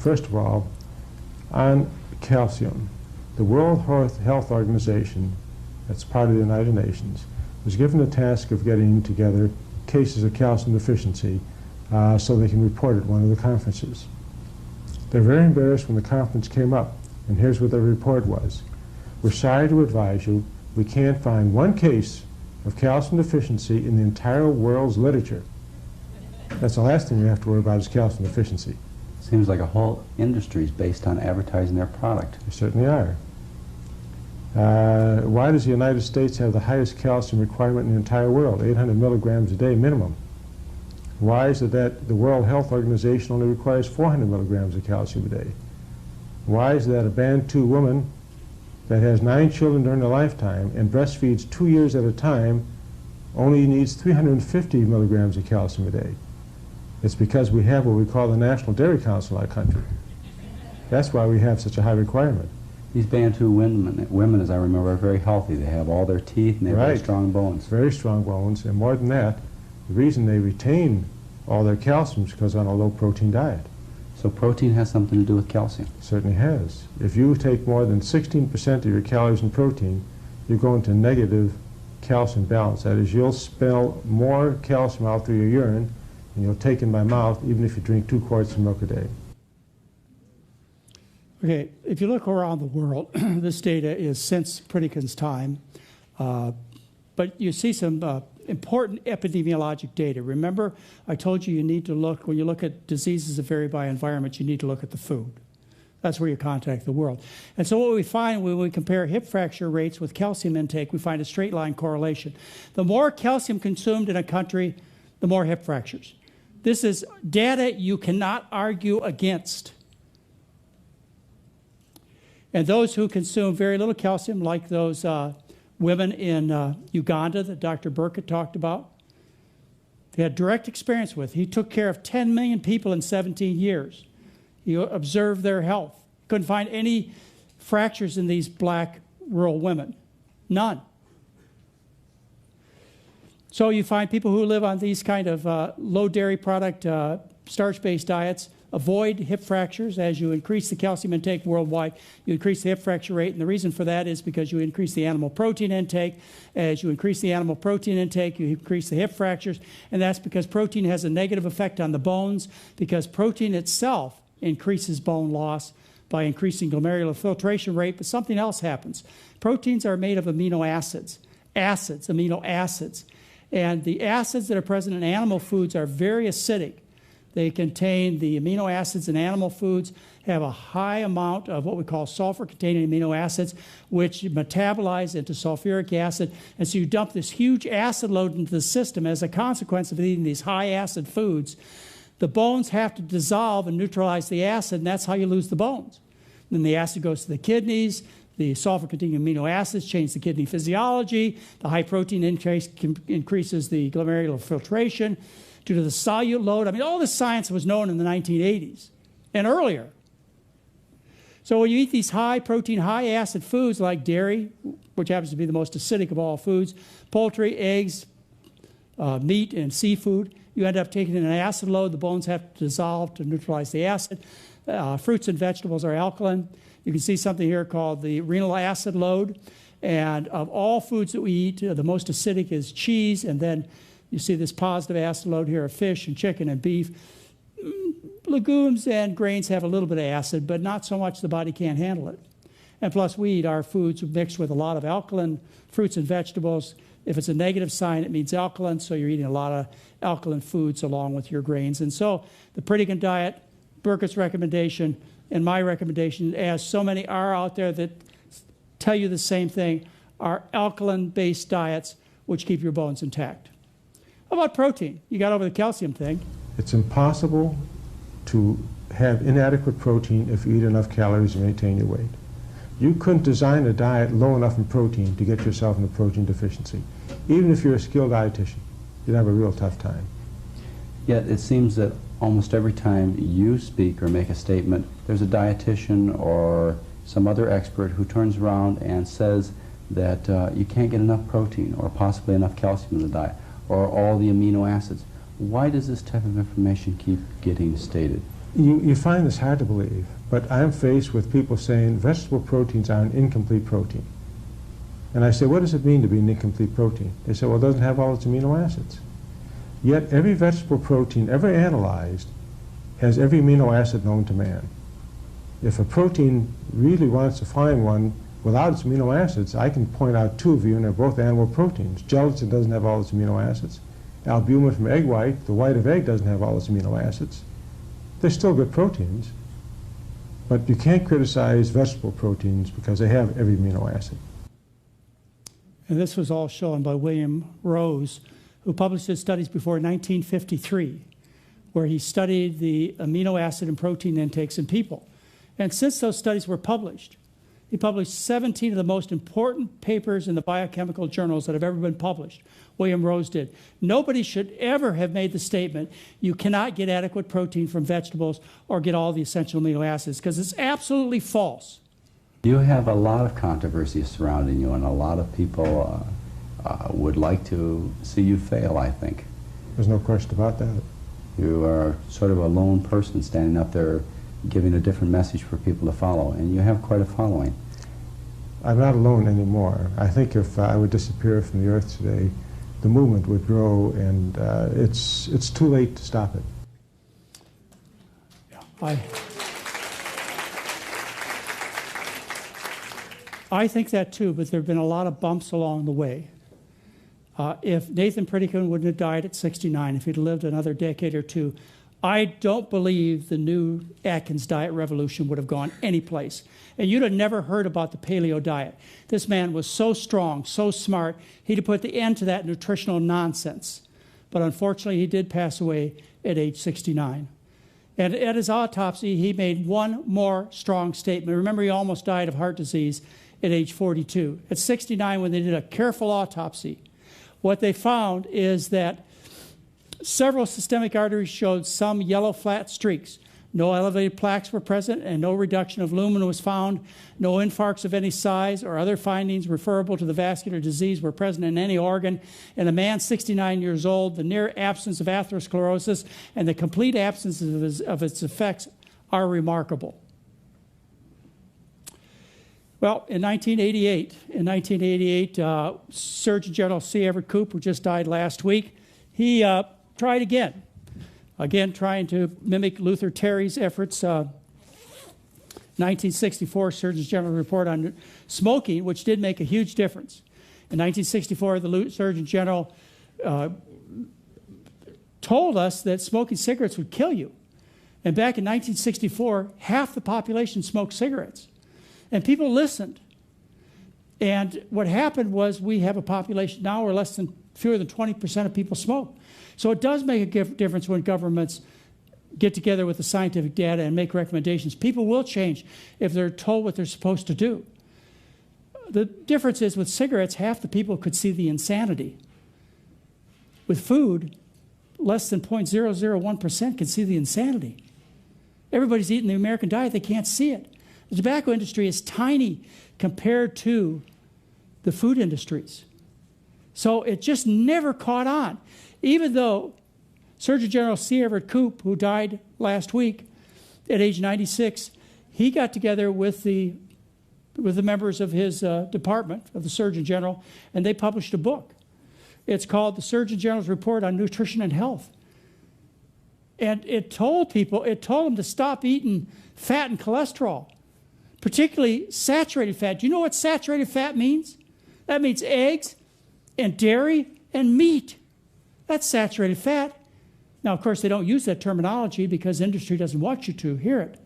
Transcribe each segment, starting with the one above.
First of all, on calcium, the World Health Organization, that's part of the United Nations, was given the task of getting together cases of calcium deficiency so they can report at one of the conferences. They're very embarrassed when the conference came up, and here's what their report was. We're sorry to advise you, we can't find one case of calcium deficiency in the entire world's literature. That's the last thing you have to worry about is calcium deficiency. Seems like a whole industry is based on advertising their product. They certainly are. Why does the United States have the highest calcium requirement in the entire world, 800 milligrams a day minimum? Why is it that the World Health Organization only requires 400 milligrams of calcium a day? Why is it that a Bantu woman that has 9 children during her lifetime and breastfeeds 2 years at a time only needs 350 milligrams of calcium a day? It's because we have what we call the National Dairy Council in our country. That's why we have such a high requirement. These Bantu women, as I remember, are very healthy. They have all their teeth and they have very strong bones. Very strong bones, and more than that, the reason they retain all their calcium is because on a low-protein diet. So protein has something to do with calcium? It certainly has. If you take more than 16% of your calories in protein, you go into negative calcium balance. That is, you'll expel more calcium out through your urine than you'll take in by mouth, even if you drink 2 quarts of milk a day. Okay, if you look around the world, this data is since Pritikin's time, but you see some important epidemiologic data. Remember, I told you need to look, when you look at diseases that vary by environment, you need to look at the food. That's where you contact the world. And so what we find when we compare hip fracture rates with calcium intake, we find a straight line correlation. The more calcium consumed in a country, the more hip fractures. This is data you cannot argue against. And those who consume very little calcium, like those women in Uganda that Dr. Burkett talked about, he had direct experience with. He took care of 10 million people in 17 years. He observed their health. Couldn't find any fractures in these black rural women. None. So you find people who live on these kind of low dairy product, starch-based diets, avoid hip fractures. As you increase the calcium intake worldwide, you increase the hip fracture rate, and the reason for that is because you increase the animal protein intake. As you increase the animal protein intake, you increase the hip fractures, and that's because protein has a negative effect on the bones, because protein itself increases bone loss by increasing glomerular filtration rate, but something else happens. Proteins are made of amino acids, amino acids, and the acids that are present in animal foods are very acidic. They contain the amino acids in animal foods, have a high amount of what we call sulfur-containing amino acids, which metabolize into sulfuric acid. And so you dump this huge acid load into the system as a consequence of eating these high-acid foods. The bones have to dissolve and neutralize the acid, and that's how you lose the bones. Then the acid goes to the kidneys. The sulfur-containing amino acids change the kidney physiology. The high protein intake increases the glomerular filtration due to the solute load. I mean, all this science was known in the 1980s and earlier. So when you eat these high protein, high acid foods like dairy, which happens to be the most acidic of all foods, poultry, eggs, meat, and seafood, you end up taking in an acid load. The bones have to dissolve to neutralize the acid. Fruits and vegetables are alkaline. You can see something here called the renal acid load. And of all foods that we eat, the most acidic is cheese, and then you see this positive acid load here of fish and chicken and beef. Legumes and grains have a little bit of acid, but not so much the body can't handle it. And plus, we eat our foods mixed with a lot of alkaline fruits and vegetables. If it's a negative sign, it means alkaline, so you're eating a lot of alkaline foods along with your grains. And so the Pritikin diet, Burkett's recommendation, and my recommendation, as so many are out there that tell you the same thing, are alkaline-based diets which keep your bones intact. How about protein? You got over the calcium thing. It's impossible to have inadequate protein if you eat enough calories and maintain your weight. You couldn't design a diet low enough in protein to get yourself in a protein deficiency. Even if you're a skilled dietitian, you'd have a real tough time. Yet it seems that almost every time you speak or make a statement, there's a dietitian or some other expert who turns around and says that you can't get enough protein or possibly enough calcium in the diet or all the amino acids. Why does this type of information keep getting stated? You find this hard to believe, but I'm faced with people saying vegetable proteins are an incomplete protein. And I say, what does it mean to be an incomplete protein? They say, well, it doesn't have all its amino acids. Yet every vegetable protein ever analyzed has every amino acid known to man. If a protein really wants to find one without its amino acids, I can point out two of you, and they're both animal proteins. Gelatin doesn't have all its amino acids. Albumin from egg white, the white of egg, doesn't have all its amino acids. They're still good proteins, but you can't criticize vegetable proteins because they have every amino acid. And this was all shown by William Rose, who published his studies before 1953, where he studied the amino acid and protein intakes in people. And since those studies were published, he published 17 of the most important papers in the biochemical journals that have ever been published. William Rose did. Nobody should ever have made the statement, you cannot get adequate protein from vegetables or get all the essential amino acids, because it's absolutely false. You have a lot of controversy surrounding you, and a lot of people would like to see you fail, I think. There's no question about that. You are sort of a lone person standing up there giving a different message for people to follow, and you have quite a following. I'm not alone anymore. I think if I would disappear from the earth today, the movement would grow, and it's too late to stop it. Yeah, I think that too, but there have been a lot of bumps along the way. If Nathan Pritikin wouldn't have died at 69, if he'd lived another decade or two, I don't believe the new Atkins diet revolution would have gone anyplace. And you'd have never heard about the paleo diet. This man was so strong, so smart, he'd have put the end to that nutritional nonsense. But unfortunately, he did pass away at age 69. And at his autopsy, he made one more strong statement. Remember, he almost died of heart disease at age 42. At 69, when they did a careful autopsy, what they found is that several systemic arteries showed some yellow flat streaks. No elevated plaques were present, and no reduction of lumen was found. No infarcts of any size or other findings referable to the vascular disease were present in any organ. In a man 69 years old, the near absence of atherosclerosis and the complete absence of its effects are remarkable. Well, in 1988, Surgeon General C. Everett Koop, who just died last week, he tried again trying to mimic Luther Terry's efforts. 1964 Surgeon General report on smoking, which did make a huge difference. In 1964, the Surgeon General told us that smoking cigarettes would kill you. And back in 1964, half the population smoked cigarettes. And people listened. And what happened was we have a population now where fewer than 20% of people smoke. So it does make a difference when governments get together with the scientific data and make recommendations. People will change if they're told what they're supposed to do. The difference is with cigarettes, half the people could see the insanity. With food, less than 0.001% can see the insanity. Everybody's eating the American diet, they can't see it. The tobacco industry is tiny compared to the food industries. So it just never caught on. Even though Surgeon General C. Everett Koop, who died last week at age 96, he got together with the members of his department, of the Surgeon General, and they published a book. It's called The Surgeon General's Report on Nutrition and Health. And it told them to stop eating fat and cholesterol, particularly saturated fat. Do you know what saturated fat means? That means eggs and dairy and meat. That's saturated fat. Now, of course, they don't use that terminology because industry doesn't want you to hear it.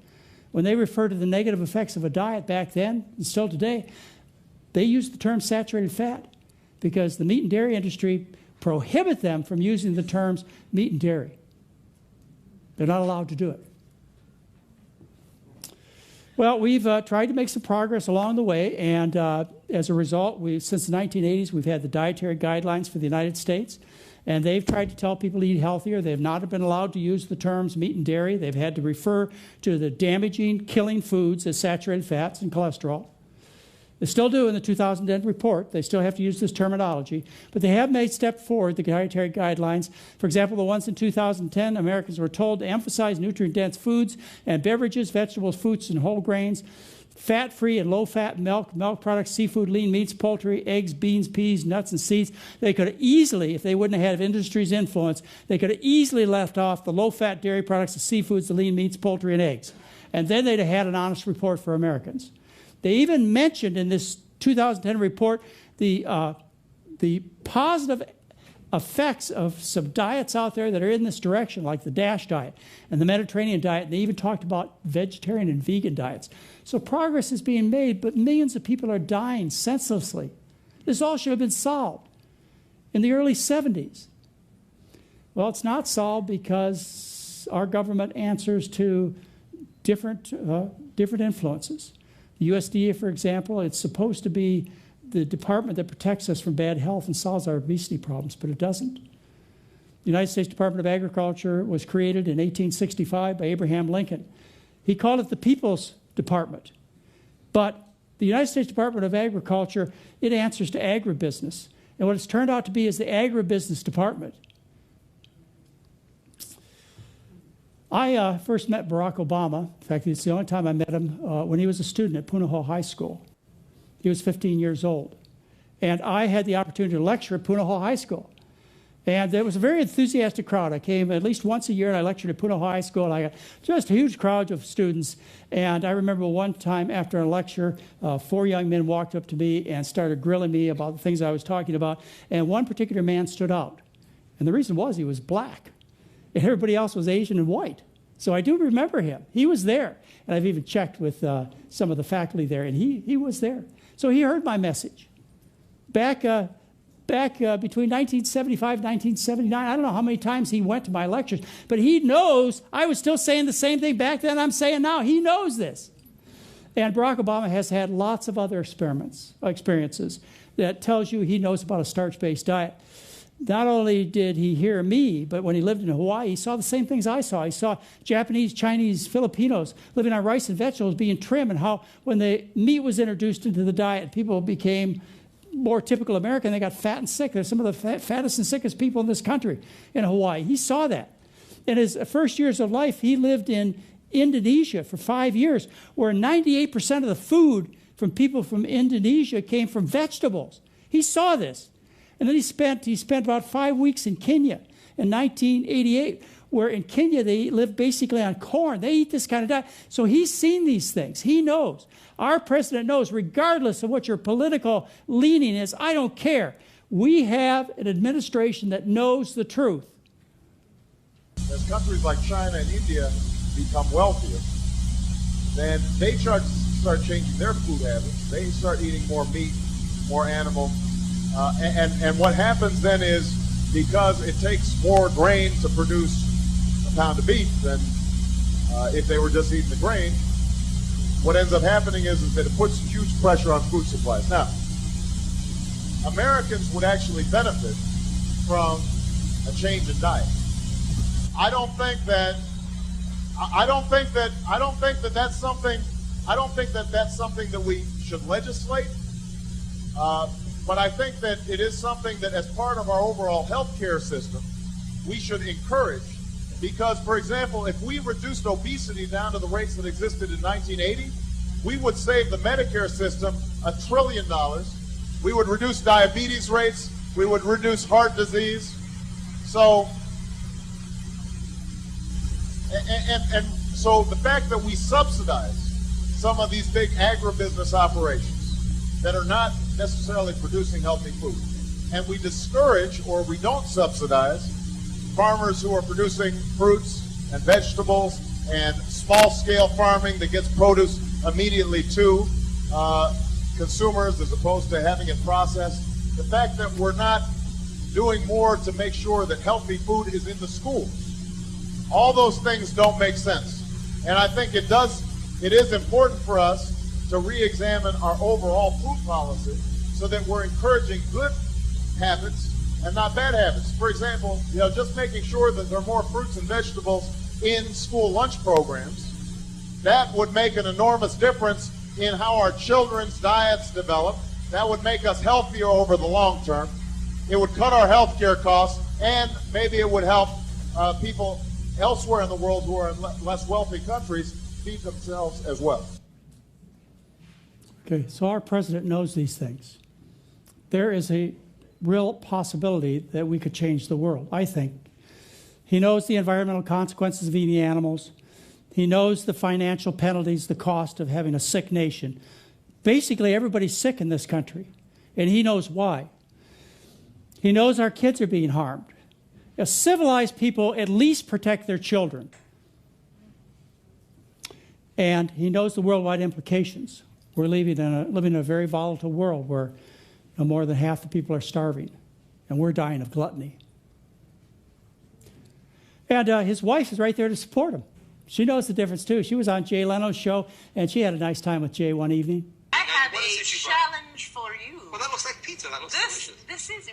When they refer to the negative effects of a diet back then and still today, they use the term saturated fat because the meat and dairy industry prohibit them from using the terms meat and dairy. They're not allowed to do it. Well, we've tried to make some progress along the way, and as a result, since the 1980s, we've had the dietary guidelines for the United States, and they've tried to tell people to eat healthier. They've not been allowed to use the terms meat and dairy. They've had to refer to the damaging, killing foods as saturated fats and cholesterol. They still do in the 2010 report. They still have to use this terminology. But they have made step forward, the dietary guidelines. For example, the ones in 2010, Americans were told to emphasize nutrient-dense foods and beverages, vegetables, fruits, and whole grains, fat-free and low-fat milk, milk products, seafood, lean meats, poultry, eggs, beans, peas, nuts, and seeds. They could have easily, if they wouldn't have had industry's influence, they could have easily left off the low-fat dairy products, the seafoods, the lean meats, poultry, and eggs. And then they'd have had an honest report for Americans. They even mentioned in this 2010 report the positive effects of some diets out there that are in this direction, like the DASH diet and the Mediterranean diet. And they even talked about vegetarian and vegan diets. So progress is being made, but millions of people are dying senselessly. This all should have been solved in the early 70s. Well, it's not solved because our government answers to different influences. The USDA, for example, it's supposed to be the department that protects us from bad health and solves our obesity problems, but it doesn't. The United States Department of Agriculture was created in 1865 by Abraham Lincoln. He called it the People's Department. But the United States Department of Agriculture, it answers to agribusiness. And what it's turned out to be is the agribusiness department. I first met Barack Obama. In fact, it's the only time I met him when he was a student at Punahou High School. He was 15 years old. And I had the opportunity to lecture at Punahou High School. And there was a very enthusiastic crowd. I came at least once a year, and I lectured at Punahou High School. And I got just a huge crowd of students. And I remember one time after a lecture, 4 young men walked up to me and started grilling me about the things I was talking about. And one particular man stood out. And the reason was he was black. And everybody else was Asian and white. So I do remember him. He was there. And I've even checked with some of the faculty there, and he was there. So he heard my message. Back between 1975 and 1979, I don't know how many times he went to my lectures, but he knows I was still saying the same thing back then I'm saying now. He knows this. And Barack Obama has had lots of other experiences that tells you he knows about a starch-based diet. Not only did he hear me, but when he lived in Hawaii, he saw the same things I saw. He saw Japanese, Chinese, Filipinos living on rice and vegetables being trim, and how when the meat was introduced into the diet, people became more typical American. They got fat and sick. They're some of the fattest and sickest people in this country in Hawaii. He saw that. In his first years of life, he lived in Indonesia for 5 years, where 98% of the food from people from Indonesia came from vegetables. He saw this. And then he spent about 5 weeks in Kenya in 1988, where in Kenya they live basically on corn. They eat this kind of diet. So he's seen these things. He knows. Our president knows, regardless of what your political leaning is, I don't care. We have an administration that knows the truth. As countries like China and India become wealthier, then they start changing their food habits. They start eating more meat, more animal. And what happens then is, because it takes more grain to produce a pound of beef than if they were just eating the grain, what ends up happening is that it puts huge pressure on food supplies. Now, Americans would actually benefit from a change in diet. I don't think that that's something that we should legislate. But I think that it is something that, as part of our overall healthcare system, we should encourage. Because, for example, if we reduced obesity down to the rates that existed in 1980, we would save the Medicare system $1 trillion. We would reduce diabetes rates. We would reduce heart disease. So, and so the fact that we subsidize some of these big agribusiness operations that are not necessarily producing healthy food, and we discourage, or we don't subsidize, farmers who are producing fruits and vegetables and small-scale farming that gets produce immediately to consumers as opposed to having it processed. The fact that we're not doing more to make sure that healthy food is in the schools, all those things don't make sense. And I think it is important for us to re-examine our overall food policy so that we're encouraging good habits and not bad habits. For example, just making sure that there are more fruits and vegetables in school lunch programs, that would make an enormous difference in how our children's diets develop. That would make us healthier over the long term. It would cut our health care costs, and maybe it would help people elsewhere in the world who are in less wealthy countries feed themselves as well. Okay, so our president knows these things. There is a real possibility that we could change the world, I think. He knows the environmental consequences of eating animals. He knows the financial penalties, the cost of having a sick nation. Basically, everybody's sick in this country, and he knows why. He knows our kids are being harmed. Civilized people at least protect their children. And he knows the worldwide implications. We're living in a very volatile world where more than half the people are starving, and we're dying of gluttony. And his wife is right there to support him. She knows the difference, too. She was on Jay Leno's show, and she had a nice time with Jay one evening. I have a challenge for you. Well, that looks like pizza. That looks delicious. This is,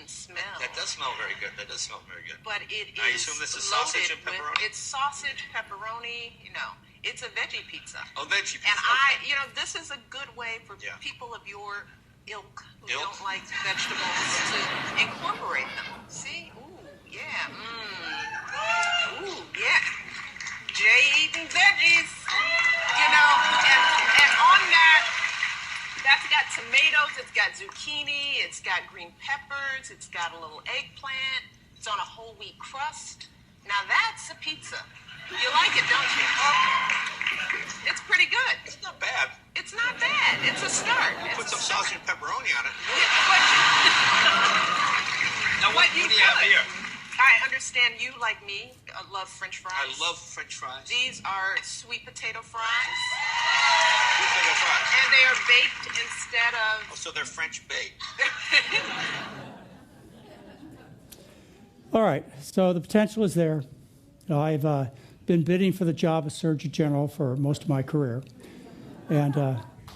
smell. That does smell very good. That does smell very good. But it is I assume this is sausage and loaded pepperoni? It's sausage, pepperoni, it's a veggie pizza. Oh, veggie pizza. And this is a good way for Yeah. people of your ilk who don't like vegetables to incorporate them. See? Ooh, yeah. Ooh, yeah. Jay eating veggies. And on that's got tomatoes, it's got zucchini, it's got green peppers, it's got a little eggplant, it's on a whole wheat crust. Now that's a pizza. You like it, don't you? It's pretty good. It's not bad. It's not bad. It's a start. Put some sausage and pepperoni on it. Now what do you have here? I understand you, like me, love French fries. I love French fries. These are sweet potato fries. Sweet potato fries. And they are baked instead of... Oh, so they're French baked. All right, so the potential is there. I've been bidding for the job of Surgeon General for most of my career. And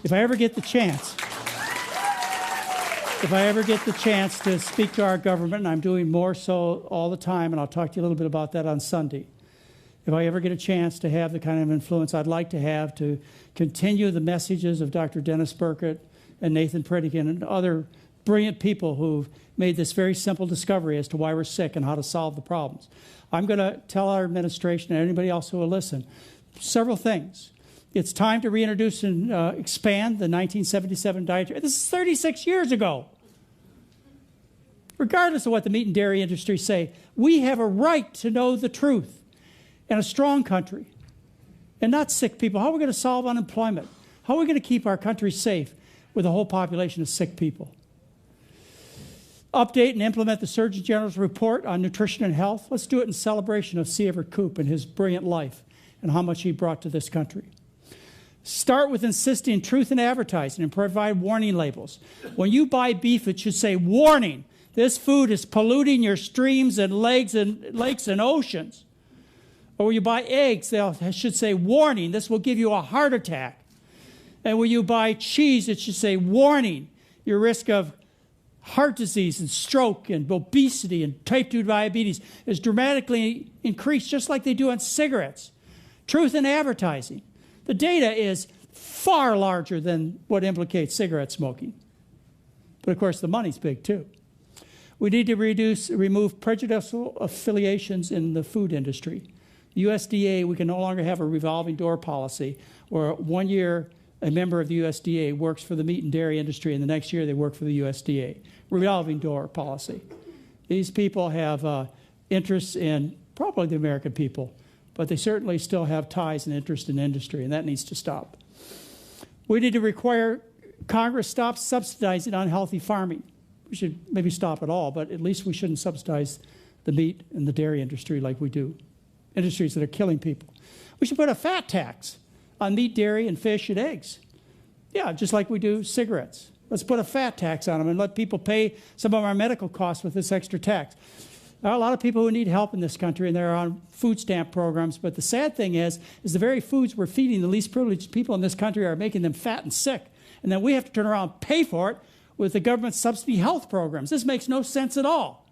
if I ever get the chance to speak to our government, and I'm doing more so all the time, and I'll talk to you a little bit about that on Sunday. If I ever get a chance to have the kind of influence I'd like to have to continue the messages of Dr. Dennis Burkett and Nathan Pritikin and other brilliant people who've made this very simple discovery as to why we're sick and how to solve the problems. I'm going to tell our administration and anybody else who will listen several things. It's time to reintroduce and expand the 1977 dietary. This is 36 years ago. Regardless of what the meat and dairy industry say, we have a right to know the truth in a strong country and not sick people. How are we going to solve unemployment? How are we going to keep our country safe with a whole population of sick people? Update and implement the Surgeon General's report on nutrition and health. Let's do it in celebration of C. Everett Koop and his brilliant life and how much he brought to this country. Start with insisting truth in advertising and provide warning labels. When you buy beef, it should say, warning, this food is polluting your streams and lakes and oceans. Or when you buy eggs, they should say, warning, this will give you a heart attack. And when you buy cheese, it should say, warning, your risk of heart disease and stroke and obesity and type 2 diabetes is dramatically increased, just like they do on cigarettes. Truth in advertising. The data is far larger than what implicates cigarette smoking. But of course, the money's big too. We need to remove prejudicial affiliations in the food industry. USDA, we can no longer have a revolving door policy where 1 year a member of the USDA works for the meat and dairy industry and the next year they work for the USDA. Revolving door policy. These people have interests in probably the American people, but they certainly still have ties and interest in industry, and that needs to stop. We need to require Congress stop subsidizing unhealthy farming. We should maybe stop it all, but at least we shouldn't subsidize the meat and the dairy industry like we do, industries that are killing people. We should put a fat tax on meat, dairy, and fish and eggs. Yeah, just like we do cigarettes. Let's put a fat tax on them and let people pay some of our medical costs with this extra tax. There are a lot of people who need help in this country, and they're on food stamp programs. But the sad thing is the very foods we're feeding the least privileged people in this country are making them fat and sick. And then we have to turn around and pay for it with the government subsidy health programs. This makes no sense at all.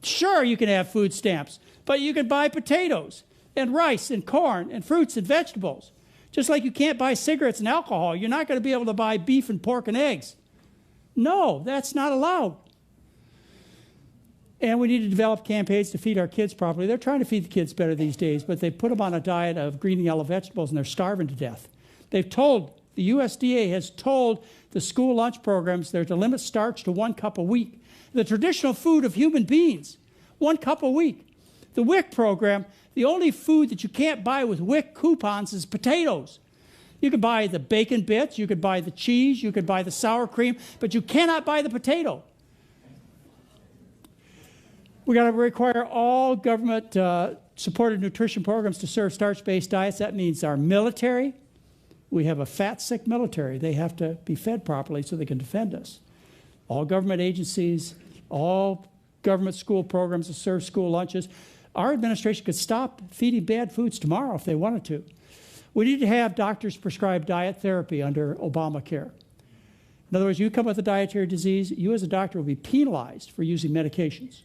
Sure, you can have food stamps, but you can buy potatoes and rice and corn and fruits and vegetables. Just like you can't buy cigarettes and alcohol, you're not going to be able to buy beef and pork and eggs. No, that's not allowed. And we need to develop campaigns to feed our kids properly. They're trying to feed the kids better these days, but they put them on a diet of green and yellow vegetables, and they're starving to death. The USDA has told the school lunch programs they're to limit starch to 1 cup a week. The traditional food of human beings, 1 cup a week. The WIC program, the only food that you can't buy with WIC coupons is potatoes. You could buy the bacon bits, you could buy the cheese, you could buy the sour cream, but you cannot buy the potato. We got to require all government supported nutrition programs to serve starch-based diets. That means our military. We have a fat, sick military. They have to be fed properly so they can defend us. All government agencies, all government school programs that serve school lunches. Our administration could stop feeding bad foods tomorrow if they wanted to. We need to have doctors prescribe diet therapy under Obamacare. In other words, you come with a dietary disease, you as a doctor will be penalized for using medications.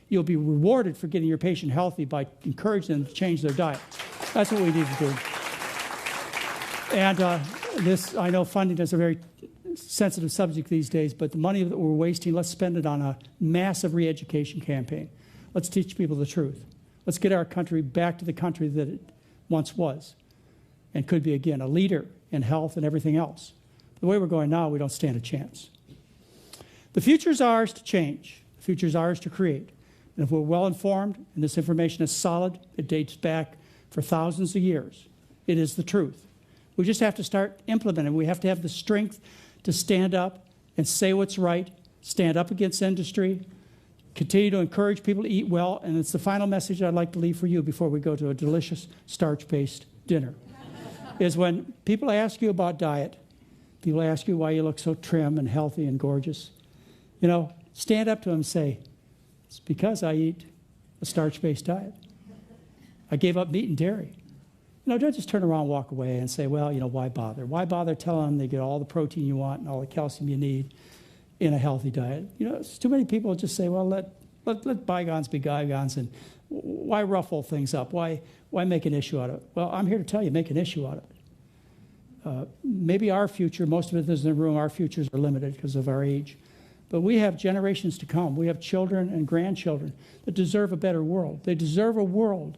You'll be rewarded for getting your patient healthy by encouraging them to change their diet. That's what we need to do. And I know funding is a very sensitive subject these days, but the money that we're wasting, let's spend it on a massive re-education campaign. Let's teach people the truth. Let's get our country back to the country that it once was and could be again, a leader in health and everything else. The way we're going now, we don't stand a chance. The future is ours to change. The future is ours to create. And if we're well informed and this information is solid, it dates back for thousands of years, it is the truth. We just have to start implementing. We have to have the strength to stand up and say what's right, stand up against industry, continue to encourage people to eat well, and it's the final message I'd like to leave for you before we go to a delicious starch-based dinner, is when people ask you about diet, people ask you why you look so trim and healthy and gorgeous, stand up to them and say, it's because I eat a starch-based diet. I gave up meat and dairy. Don't just turn around and walk away and say, well, why bother? Why bother telling them they get all the protein you want and all the calcium you need in a healthy diet? Too many people just say, well, let bygones be bygones, and why ruffle things up? Why make an issue out of it? Well, I'm here to tell you, make an issue out of it. Maybe our future, most of it is in the room, our futures are limited because of our age. But we have generations to come. We have children and grandchildren that deserve a better world. They deserve a world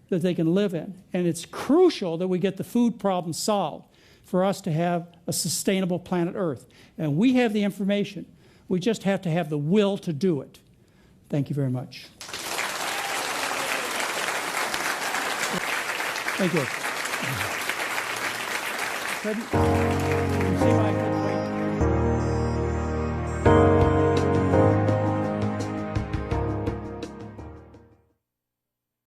that they can live in. And it's crucial that we get the food problem solved for us to have a sustainable planet Earth. And we have the information. We just have to have the will to do it. Thank you very much. Thank you.